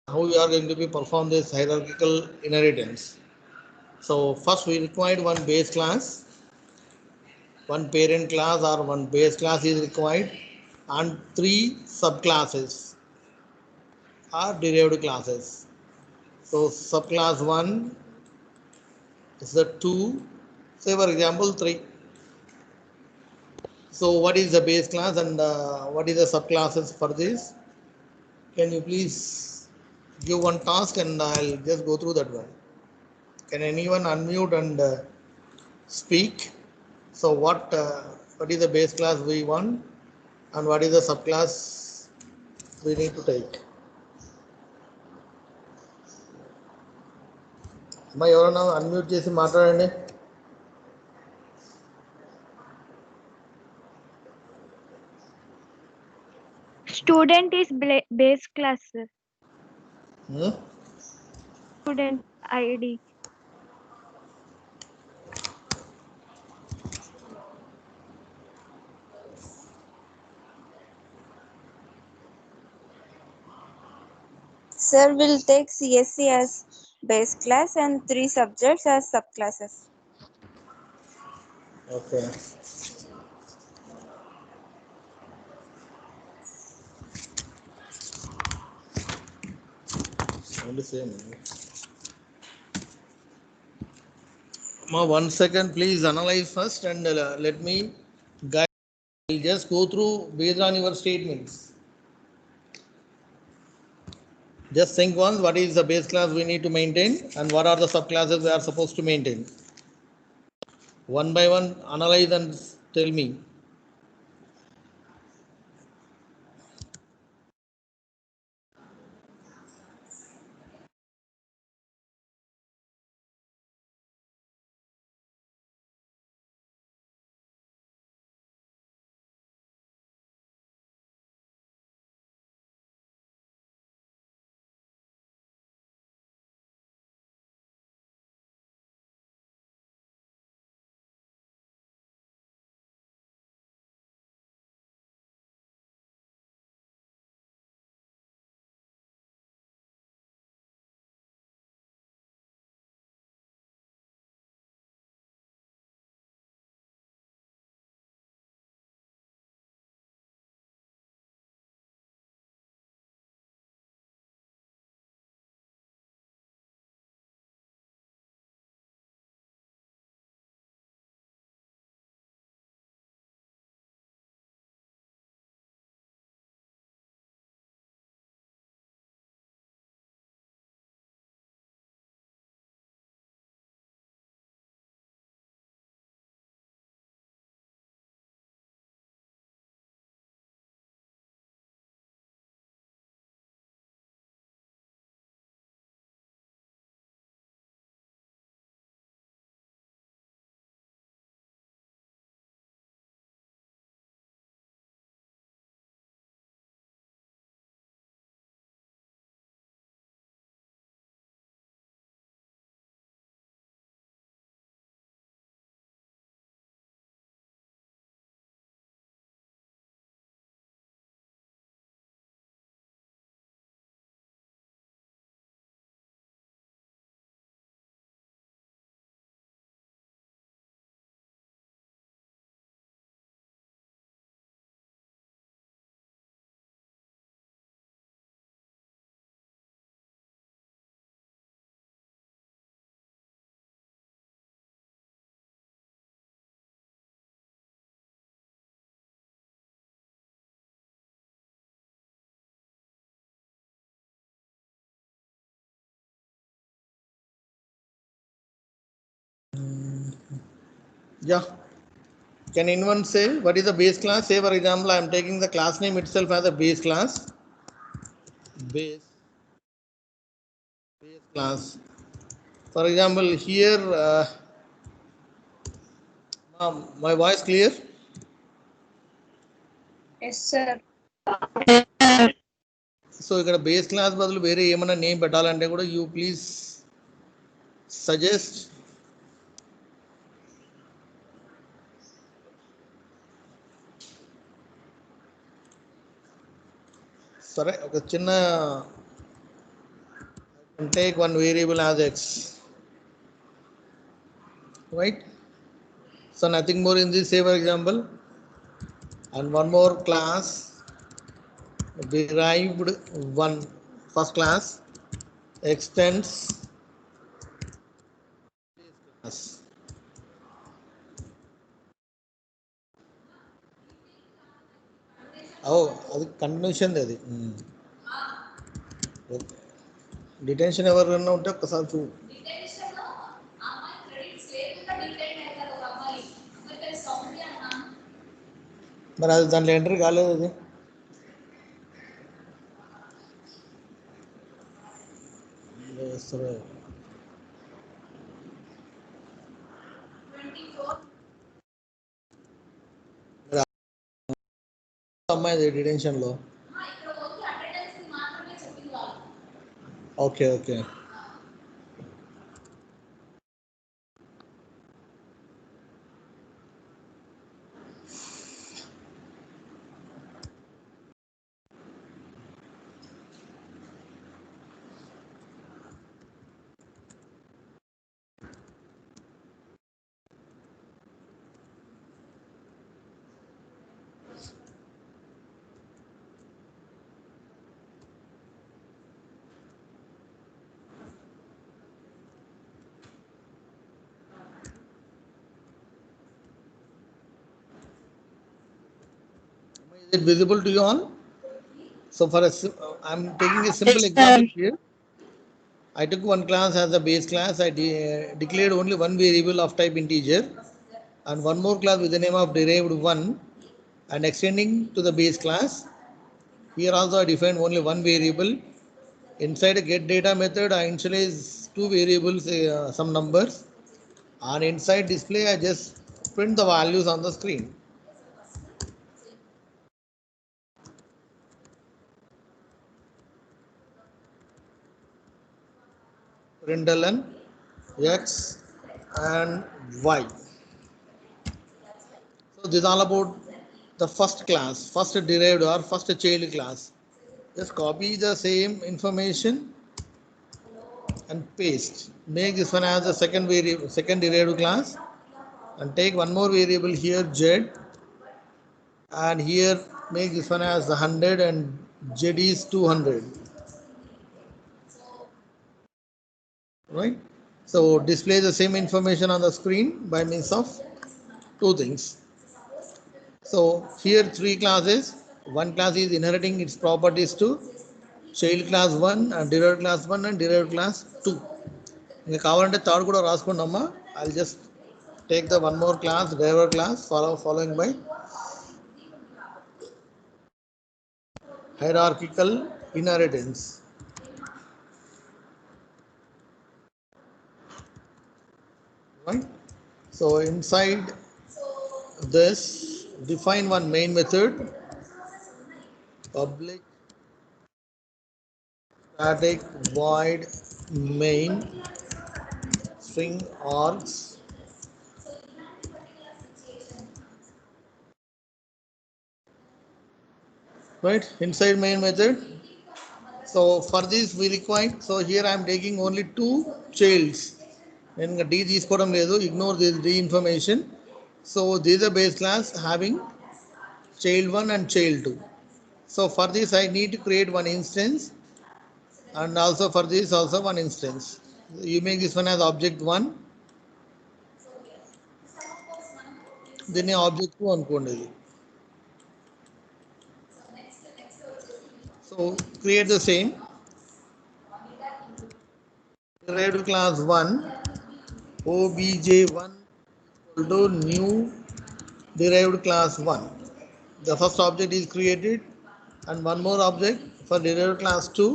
how you are going to be perform this hierarchical inheritance. So first we required one base class, one parent class or one base class is required, and three subclasses or derived classes. So subclass 1 is the 2, say for example 3. So what is the base class and what is the subclasses for this? Can you please give one task and I'll just go through that one. Can anyone unmute and speak? So what is the base class we want and what is the subclass we need to take? అమ్మా ఎవరన్నా unmute చేసి మాట్లాడండి. Student is base class, sir. Hmm? Student ID. Sir will take CSC as base class and 3 subjects as subclasses. Okay. Only same. Ma, 1 second, please analyze first and let me guide. We'll just go through based on your statements. Just think once what is the base class we need to maintain and what are the subclasses we are supposed to maintain. One by one, analyze and tell me. Yeah. Can anyone say what is the base class? Say for example, I am taking the class name itself as a base class. Base class. For example, here, my voice clear? Yes, sir. So ఇక్కడ base class బదులు వేరే ఏమైనా name పెట్టాలంటే కూడా you please suggest. సరే ఒక చిన్న and take one variable as x, right? So nothing more in this, say for example, and one more class derived one first class extends class. Oh, అది continuation అది detention ఎవరైనా ఉంటే ఒకసారి చూ మరి అది దాంట్లో ఎంట్రీ కాలేదు అది అమ్మాయి డిటెన్షన్లో okay okay Is it visible to you all? So for I'm taking a simple example here. I took one class as a base class. I declared only one variable of type integer and one more class with the name of derived one and extending to the base class. Here also I defined only one variable. Inside a get data method, I initialize two variables, some numbers, and inside display I just print the values on the screen. Println x and y. So this is all about the first class, first derived or first child class. Just copy the same information and paste. Make this one as a second variable, second derived class, and take one more variable here z, and here make this one as 100 and z is 200. Right? So display the same information on the screen by means of two things. So here three classes. One class is inheriting its properties to child class 1 and derived class 1 and derived class 2. ఇంకా కావాలంటే third కూడా రాసుకున్నామా. I'll just take the one more class, derived class, following by hierarchical inheritance. Right? So inside this, define one main method, public static void main string args. Right? Inside main method. So for this we require, so here I am taking only two childs. నేను D తీసుకోవడం లేదు, ignore this D information. So this is a base class having child 1 and child 2. So for this I need to create one instance, and also for this also one instance. You make this one as object 1, then object 2 అనుకోండి. So create the same derived class 1 obj1 equal to new derived class 1. The first object is created and one more object for derived class 2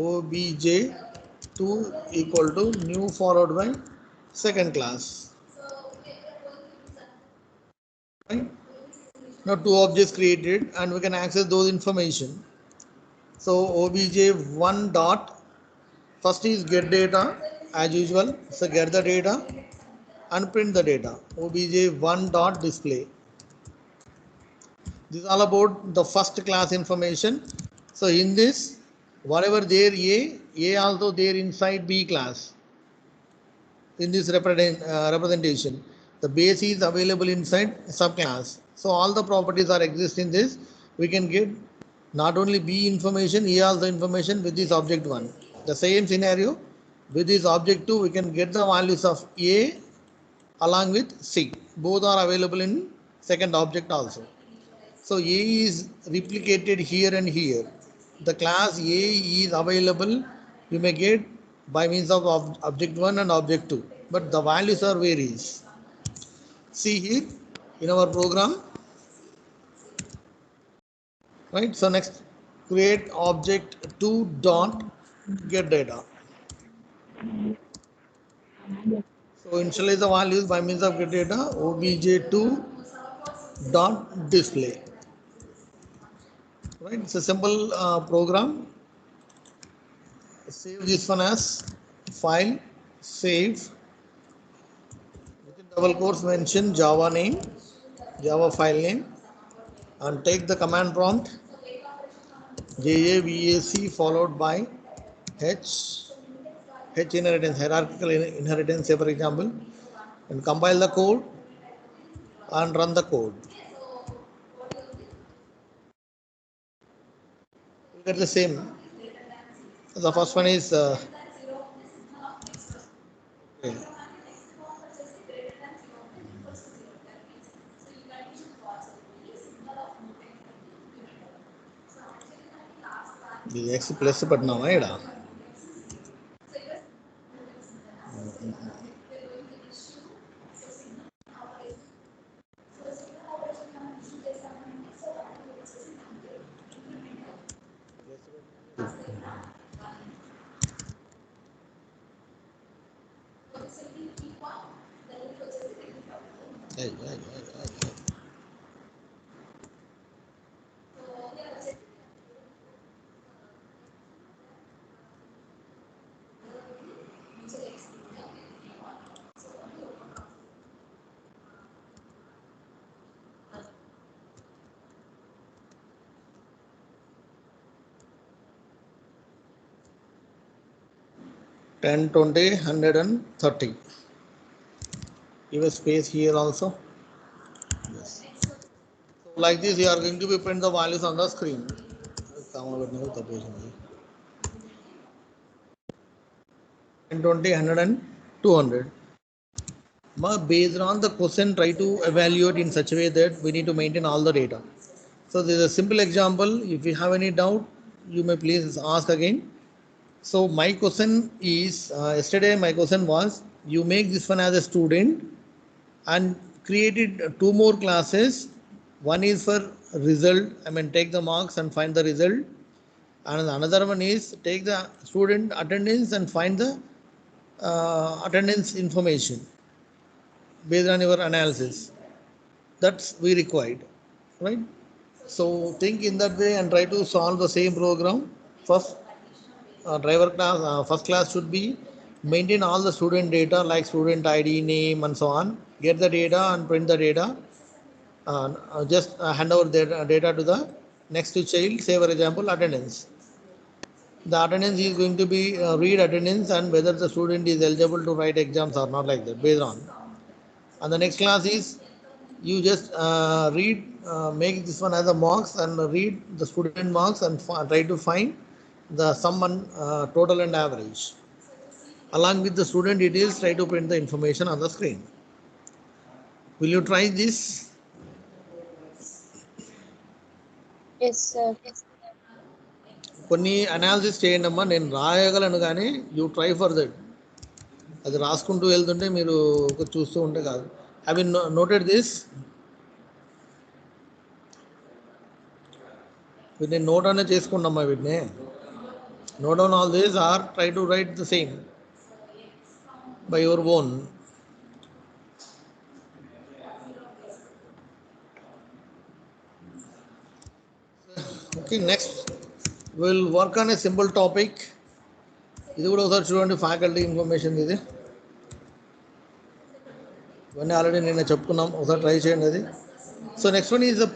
obj2 equal to new followed by second class. Right? Now two objects created and we can access those information. So obj1 dot first is get data as usual. So get the data and print the data. obj1 dot display. This is all about the first class information. So in this Whatever there A also there inside B class in this representation. The base is available inside subclass. So all the properties are exist in this. We can get not only B information, A also information with this object 1. The same scenario with this object 2, we can get the values of A along with C. Both are available in second object also. So A is replicated here and here. The class A is available, you may get by means of object 1 and object 2, but the values are varies. See here in our program, right? So next, create object 2 dot get data. So initialize the values by means of get data obj2 dot display. Right? It's a simple program. Save this one as file, save, within double quotes mention Java name, Java file name, and take the command prompt JAVAC followed by H, H inheritance, hierarchical inheritance, say for example, and compile the code and run the code. You get the same. The first one is okay. The X plus but now, right? Hey, hey, hey, hey. 10, 20, 130. Give a space here also. Yes. So like this, you are going to be print the values on the screen. 10, 20, 100 and 200. But based on the question, try to evaluate in such a way that we need to maintain all the data. So this is a simple example. If you have any doubt, you may please ask again. So my question is, yesterday my question was, you make this one as a student and created two more classes. One is for result, I mean take the marks and find the result. And another one is take the student attendance and find the attendance information based on your analysis. That's we required, right? So think in that way and try to solve the same program. First, driver class, first class should be maintain all the student data like student ID, name, and so on. Get the data and print the data. Just hand over their data to the next child. Say for example, attendance. The attendance is going to be read attendance and whether the student is eligible to write exams or not, like that based on. And the next class is you just make this one as a marks and read the student marks and try to find the sum and total and average. Along with the student details, try to print the information on the screen. Will you try this? Yes, sir. కొన్ని analysis చేయండి అమ్మా, నేను రాయగలను కానీ you try for that. అది రాసుకుంటూ వెళ్తుంటే మీరు చూస్తూ ఉంటే కాదు. I mean noted this. వీటిని నోట్ అనేది చేసుకోండి అమ్మా, వీటిని note down all this are try to write the same by your own. Okay, next will work on a simple topic. ఇది కూడా ఒకసారి చూడండి, ఫ్యాకల్టీ ఇన్ఫర్మేషన్ ఇది. ఇవన్నీ ఆల్రెడీ నేను చెప్పుకున్నాం, ఒకసారి ట్రై చేయండి అది. So next one is the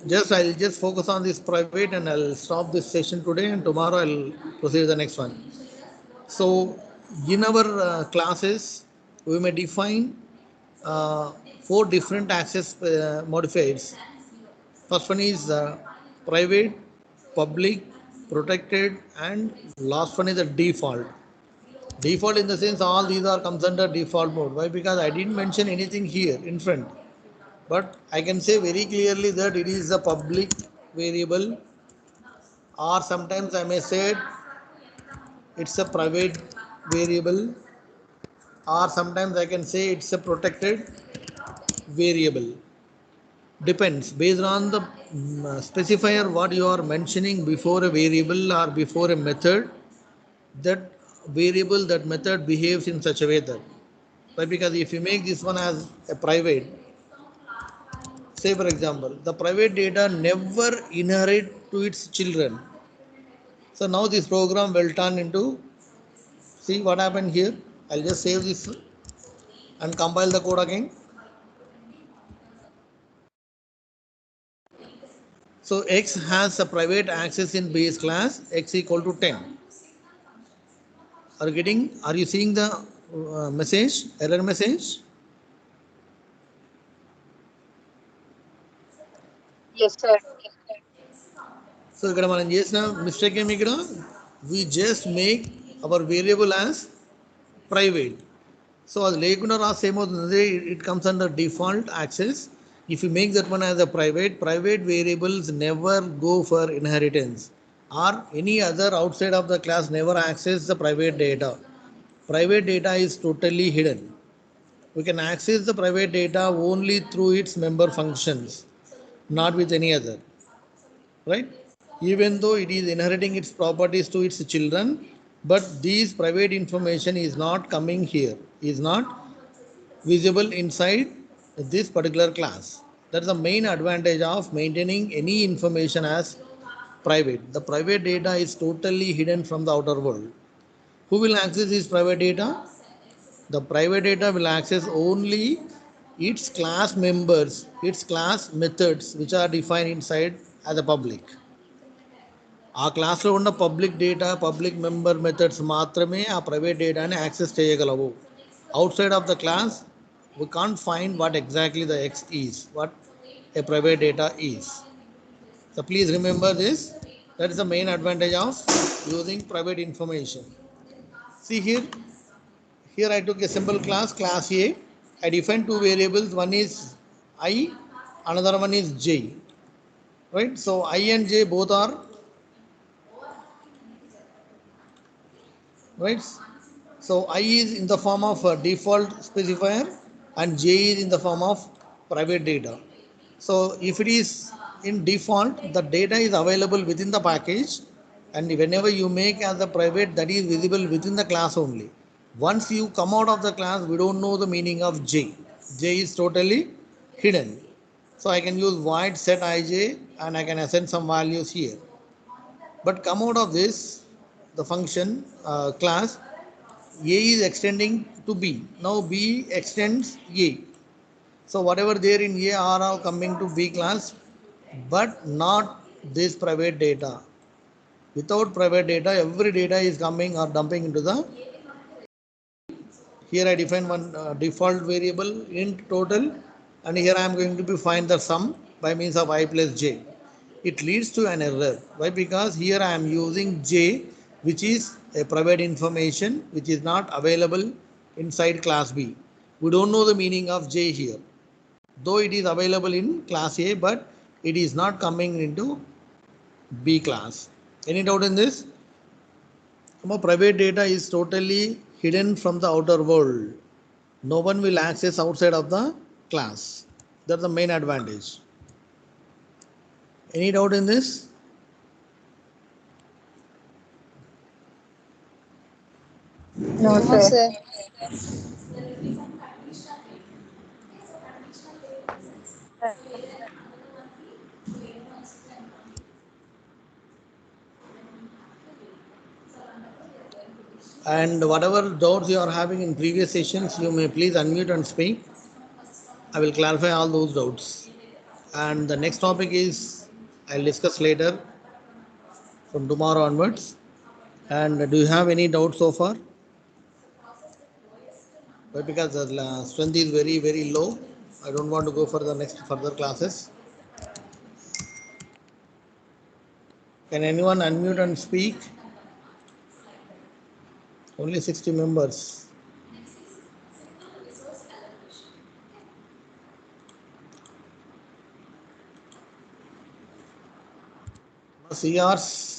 I'll just focus on this private and I'll stop this session today, and tomorrow I'll proceed to the next one. So in our classes, we may define uh, four different access modifiers. First one is private, public, protected, and last one is the default. Default in the sense all these are comes under default mode. Why? Because I didn't mention anything here in front. But I can say very clearly that it is a public variable, or sometimes I may say it's a private variable, or sometimes I can say it's a protected variable. Depends based on the specifier what you are mentioning before a variable or before a method. That variable, that method behaves in such a way that, right? Because if you make this one as a private, say for example, the private data never inherit to its children. So now this program will turn into, see what happened here. I'll just save this and compile the code again. So X has a private access in base class X equal to 10. Are you seeing the error message? Yes, sir. So ఇక్కడ మనం చేసిన mistake ఏమి ఇక్కడ, we just make our variable as private. So అది లేకుండా రాస్తే ఏమవుతుంది, it comes under default access. If you make that one as a private variables never go for inheritance, or any other outside of the class never access the private data. Private data is totally hidden. We can access the private data only through its member functions, not with any other, right? Even though it is inheriting its properties to its children, but these private information is not coming here, is not visible inside this particular class. That's the main advantage of maintaining any information as private. The private data is totally hidden from the outer world. Who will access this private data? The private data will access only its class members, its class methods, which are defined inside as a public. ఆ క్లాస్లో ఉన్న public data, public member methods మాత్రమే ఆ private డేటాని access చేయగలవు. Outside of the class we can't find what exactly the X is, what a private data is. So please remember this. That is the main advantage of using private information. See here, I took a simple class A. I defined two variables. One is I, another one is J. Right? So I and J both are, right? So I is in the form of a default specifier and J is in the form of private data. So if it is in default, the data is available within the package, and whenever you make as a private, that is visible within the class only. Once you come out of the class, we don't know the meaning of J. J is totally hidden. So I can use void set ij and I can assign some values here. But come out of this, the function class, A is extending to B. Now B extends A. So whatever there in A are all coming to B class, but not this private data. Without private data, every data is coming or dumping into the. Here I define one default variable int total, and here I am going to be find the sum by means of I plus j. It leads to an error. Why? Because here I am using j, which is a private information which is not available inside class B. We don't know the meaning of j here, though it is available in class A, but it is not coming into B class. Any doubt in this? Private data is totally hidden from the outer world. No one will access outside of the class. That's the main advantage. Any doubt in this? No, sir. And whatever doubts you are having in previous sessions, you may please unmute and speak. I will clarify all those doubts. And the next topic is I'll discuss later from tomorrow onwards. And do you have any doubt so far? Why? Because the strength is very, very low. I don't want to go for the next further classes. Can anyone unmute and speak? Only 60 members. CRs.